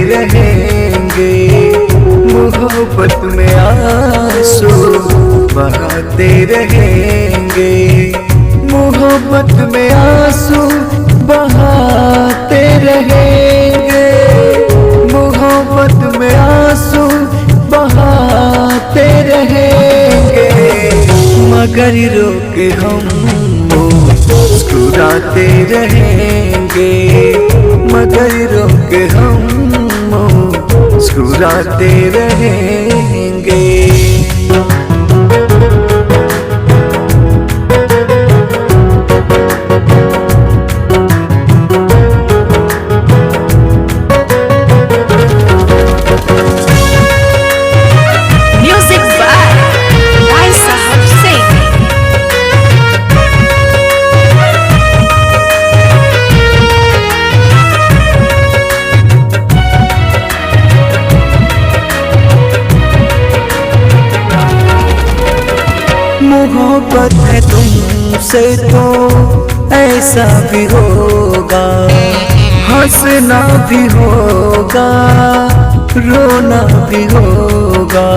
रहेंगे, मोहब्बत में आंसू बहाते रहेंगे, मोहब्बत में आंसू बहाते रहेंगे, मोहब्बत में आंसू बहाते रहेंगे, मगर रोके हम मुस्कुराते रहेंगे, मगर रोके हम मुस्कुराते रहेंगे। मोहब्बत है तुमसे तो ऐसा भी होगा, हंसना भी होगा, रोना भी होगा,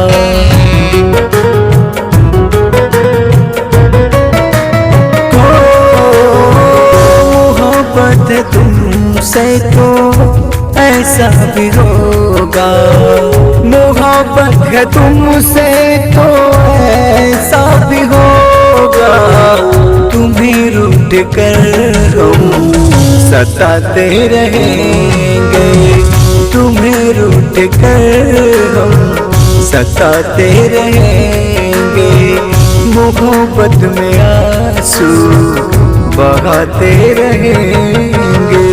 मोहब्बत है तुमसे तो ऐसा भी होगा, मोहब्बत है तुमसे तो ऐसा भी होगा, तुम्हें रूठ कर हम सताते रहेंगे, तुम्हें रूठ कर हम सताते रहेंगे, मोहब्बत में आंसू बहाते रहेंगे।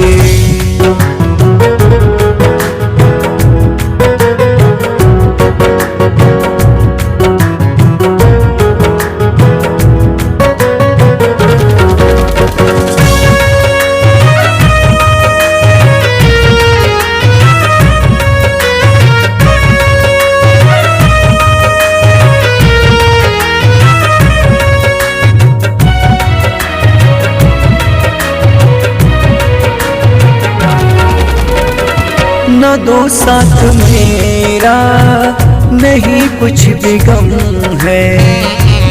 न दो साथ मेरा नहीं कुछ भी गम है,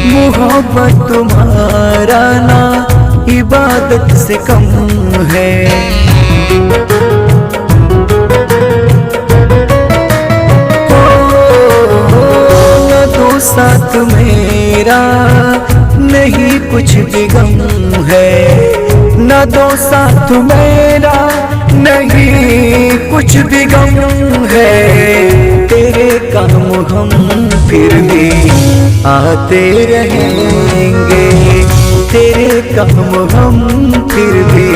मोहब्बत तुम्हारा ना इबादत से कम है, न दो साथ मेरा नहीं कुछ भी गम है, न दो साथ मेरा नहीं कुछ भी गम है, तेरे काम हम फिर भी आते रहेंगे, तेरे काम हम फिर भी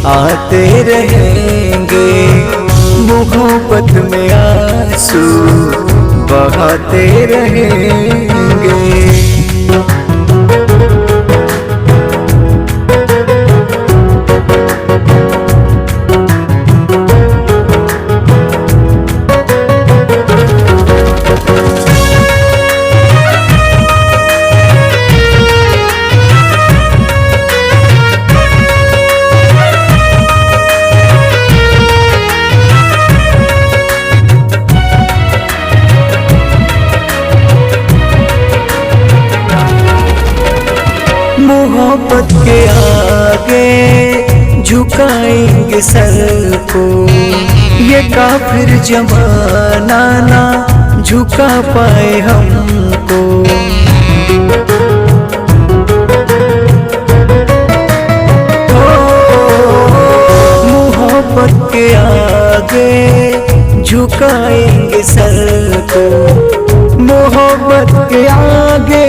आते रहेंगे, मोहब्बत में आंसू बहाते रहेंगे। मोहब्बत के आगे झुकाएंगे सर को, ये काफिर जमाना ना झुका पाए हमको, मोहब्बत के आगे झुकाएंगे सर को, मोहब्बत के आगे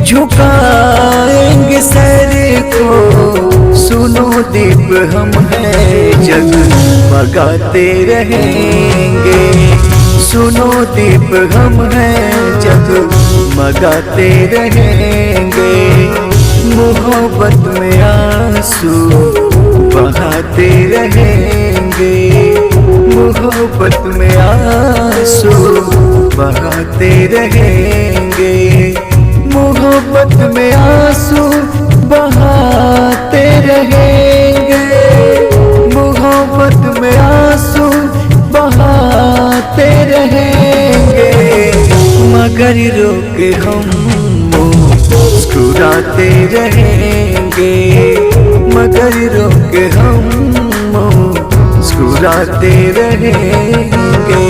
झुकाएंगे सर को, सुनो दीप हम हैं जगमगाते रहेंगे, सुनो दीप हम हैं जगमगाते रहेंगे, मोहब्बत में आंसू बहाते रहेंगे, मोहब्बत में आंसू बहाते रहेंगे, मोहब्बत में आंसू बहाते रहेंगे, मोहब्बत में आंसू बहा हम मुस्कुराते रहेंगे, मगर रोक हम मुस्कुराते रहेंगे।